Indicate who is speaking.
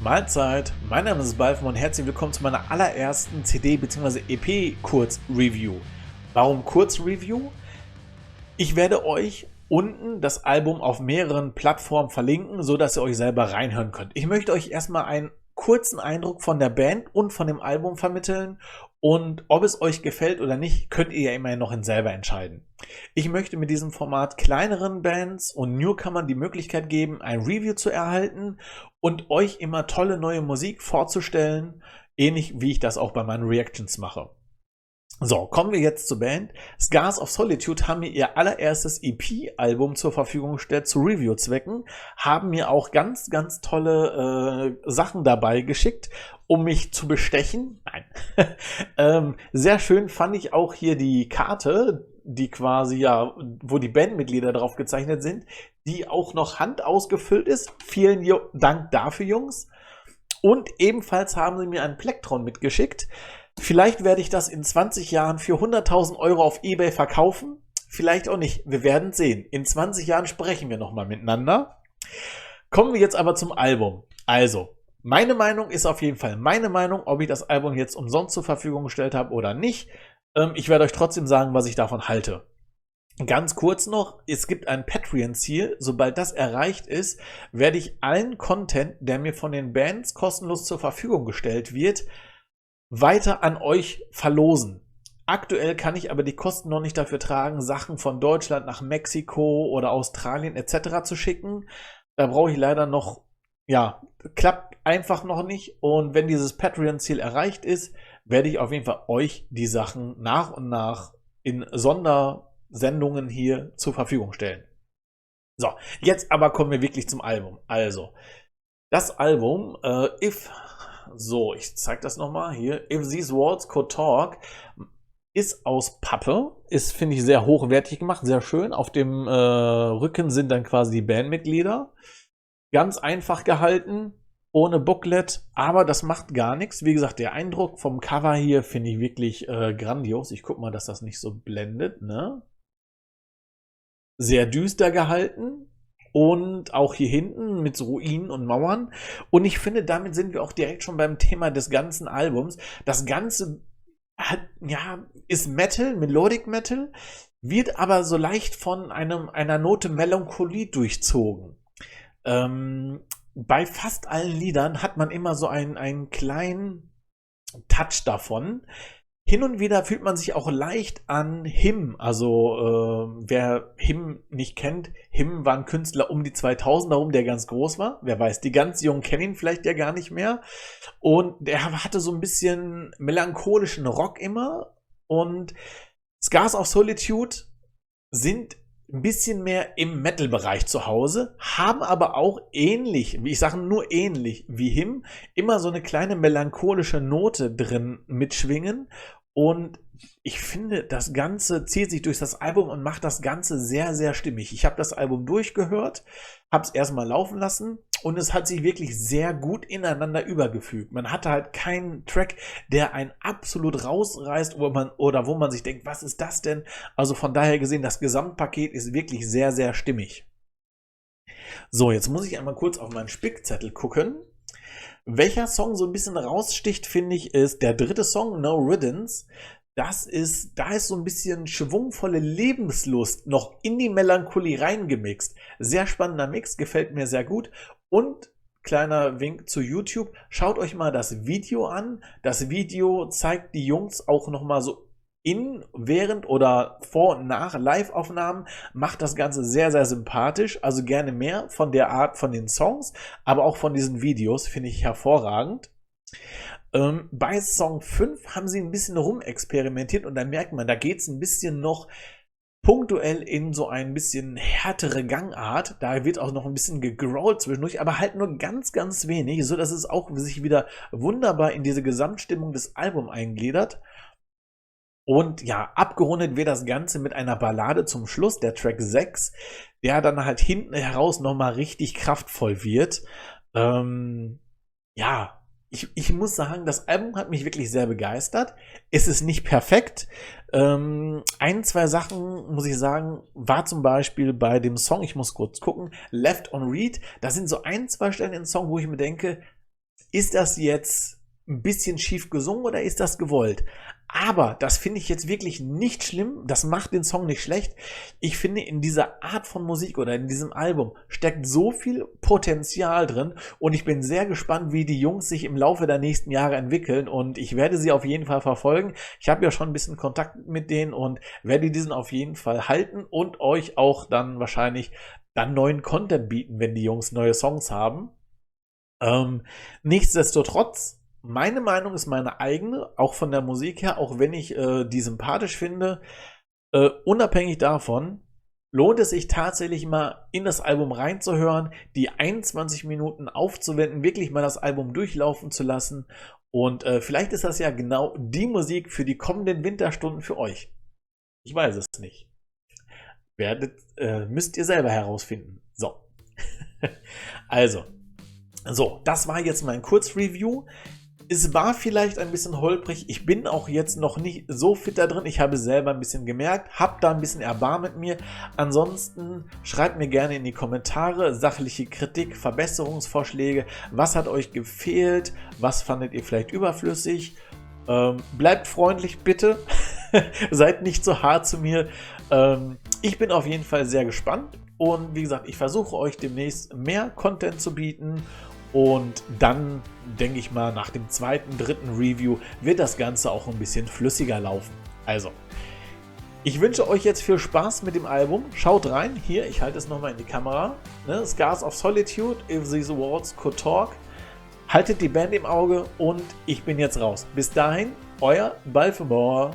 Speaker 1: Mahlzeit, mein Name ist Balfen und herzlich willkommen zu meiner allerersten CD- bzw. EP-Kurz-Review. Warum Kurz-Review? Ich werde euch unten das Album auf mehreren Plattformen verlinken, sodass ihr euch selber reinhören könnt. Ich möchte euch erstmal einen kurzen Eindruck von der Band und von dem Album vermitteln und ob es euch gefällt oder nicht, könnt ihr ja immerhin noch selber entscheiden. Ich möchte mit diesem Format kleineren Bands und Newcomern die Möglichkeit geben, ein Review zu erhalten und euch immer tolle neue Musik vorzustellen, ähnlich wie ich das auch bei meinen Reactions mache. So, kommen wir jetzt zur Band. Scars of Solitude haben mir ihr allererstes EP-Album zur Verfügung gestellt, zu Review-Zwecken, haben mir auch ganz, ganz tolle Sachen dabei geschickt, um mich zu bestechen. Nein. Sehr schön fand ich auch hier die Karte, die quasi, ja, wo die Bandmitglieder drauf gezeichnet sind, die auch noch handausgefüllt ist. Vielen Dank dafür, Jungs. Und ebenfalls haben sie mir ein Plektron mitgeschickt. Vielleicht werde ich das in 20 Jahren für 100.000 Euro auf eBay verkaufen. Vielleicht auch nicht. Wir werden sehen. In 20 Jahren sprechen wir nochmal miteinander. Kommen wir jetzt aber zum Album. Also, meine Meinung ist auf jeden Fall meine Meinung, ob ich das Album jetzt umsonst zur Verfügung gestellt habe oder nicht. Ich werde euch trotzdem sagen, was ich davon halte. Ganz kurz noch, es gibt ein Patreon-Ziel. Sobald das erreicht ist, werde ich allen Content, der mir von den Bands kostenlos zur Verfügung gestellt wird, weiter an euch verlosen. Aktuell kann ich aber die Kosten noch nicht dafür tragen, Sachen von Deutschland nach Mexiko oder Australien etc. zu schicken. Da brauche ich leider noch, ja, klappt einfach noch nicht. Und wenn dieses Patreon-Ziel erreicht ist, werde ich auf jeden Fall euch die Sachen nach und nach in Sondersendungen hier zur Verfügung stellen. So, jetzt aber kommen wir wirklich zum Album. Also, das Album, So, ich zeige das nochmal hier. If These Walls Could Talk ist aus Pappe. Ist, finde ich, sehr hochwertig gemacht, sehr schön. Auf dem Rücken sind dann quasi die Bandmitglieder. Ganz einfach gehalten, ohne Booklet, aber das macht gar nichts. Wie gesagt, der Eindruck vom Cover hier finde ich wirklich grandios. Ich gucke mal, dass das nicht so blendet, ne? Sehr düster gehalten. Und auch hier hinten mit so Ruinen und Mauern. Und ich finde, damit sind wir auch direkt schon beim Thema des ganzen Albums. Das Ganze ist Metal, Melodic Metal, wird aber so leicht von einer Note Melancholie durchzogen. Bei fast allen Liedern hat man immer so einen kleinen Touch davon. Hin und wieder fühlt man sich auch leicht an Him, also wer Him nicht kennt, Him war ein Künstler um die 2000er rum, der ganz groß war, wer weiß, die ganz Jungen kennen ihn vielleicht ja gar nicht mehr und der hatte so ein bisschen melancholischen Rock immer und Scars of Solitude sind ein bisschen mehr im Metal-Bereich zu Hause, haben aber auch ähnlich, ich sage nur ähnlich wie Him, immer so eine kleine melancholische Note drin mitschwingen. Und ich finde, das Ganze zieht sich durch das Album und macht das Ganze sehr, sehr stimmig. Ich habe das Album durchgehört, habe es erstmal laufen lassen und es hat sich wirklich sehr gut ineinander übergefügt. Man hatte halt keinen Track, der einen absolut rausreißt oder wo man sich denkt, was ist das denn? Also von daher gesehen, das Gesamtpaket ist wirklich sehr, sehr stimmig. So, jetzt muss ich einmal kurz auf meinen Spickzettel gucken. Welcher Song so ein bisschen raussticht, finde ich, ist der dritte Song, No Riddance. Da ist so ein bisschen schwungvolle Lebenslust noch in die Melancholie reingemixt. Sehr spannender Mix, gefällt mir sehr gut. Und kleiner Wink zu YouTube, schaut euch mal das Video an. Das Video zeigt die Jungs auch nochmal so während oder vor und nach Live-Aufnahmen, macht das Ganze sehr, sehr sympathisch. Also gerne mehr von der Art von den Songs, aber auch von diesen Videos finde ich hervorragend. Bei Song 5 haben sie ein bisschen rumexperimentiert und da merkt man, da geht es ein bisschen noch punktuell in so ein bisschen härtere Gangart. Da wird auch noch ein bisschen gegrowlt zwischendurch, aber halt nur ganz, ganz wenig, so dass es auch sich wieder wunderbar in diese Gesamtstimmung des Albums eingliedert. Und ja, abgerundet wird das Ganze mit einer Ballade zum Schluss, der Track 6, der dann halt hinten heraus nochmal richtig kraftvoll wird. Ja, ich muss sagen, das Album hat mich wirklich sehr begeistert. Es ist nicht perfekt. Ein, zwei Sachen, muss ich sagen, war zum Beispiel bei dem Song, ich muss kurz gucken, Left on Read. Da sind so ein, zwei Stellen im Song, wo ich mir denke, ist das jetzt ein bisschen schief gesungen oder ist das gewollt? Aber das finde ich jetzt wirklich nicht schlimm. Das macht den Song nicht schlecht. Ich finde, in dieser Art von Musik oder in diesem Album steckt so viel Potenzial drin und ich bin sehr gespannt, wie die Jungs sich im Laufe der nächsten Jahre entwickeln und ich werde sie auf jeden Fall verfolgen. Ich habe ja schon ein bisschen Kontakt mit denen und werde diesen auf jeden Fall halten und euch auch dann wahrscheinlich dann neuen Content bieten, wenn die Jungs neue Songs haben. Nichtsdestotrotz, meine Meinung ist meine eigene, auch von der Musik her, auch wenn ich die sympathisch finde. Unabhängig davon lohnt es sich tatsächlich mal in das Album reinzuhören, die 21 Minuten aufzuwenden, wirklich mal das Album durchlaufen zu lassen. Und vielleicht ist das ja genau die Musik für die kommenden Winterstunden für euch. Ich weiß es nicht. Müsst ihr selber herausfinden. So. Also. So, das war jetzt mein Kurzreview. Es war vielleicht ein bisschen holprig. Ich bin auch jetzt noch nicht so fit da drin. Ich habe selber ein bisschen gemerkt, habe da ein bisschen Erbarmen mit mir. Ansonsten schreibt mir gerne in die Kommentare sachliche Kritik, Verbesserungsvorschläge. Was hat euch gefehlt? Was fandet ihr vielleicht überflüssig? Bleibt freundlich, bitte. Seid nicht so hart zu mir. Ich bin auf jeden Fall sehr gespannt. Und wie gesagt, ich versuche euch demnächst mehr Content zu bieten. Und dann, denke ich mal, nach dem zweiten, dritten Review wird das Ganze auch ein bisschen flüssiger laufen. Also, ich wünsche euch jetzt viel Spaß mit dem Album. Schaut rein. Hier, ich halte es nochmal in die Kamera. Ne? Scars of Solitude, If These Words Could Talk. Haltet die Band im Auge und ich bin jetzt raus. Bis dahin, euer Balfemore.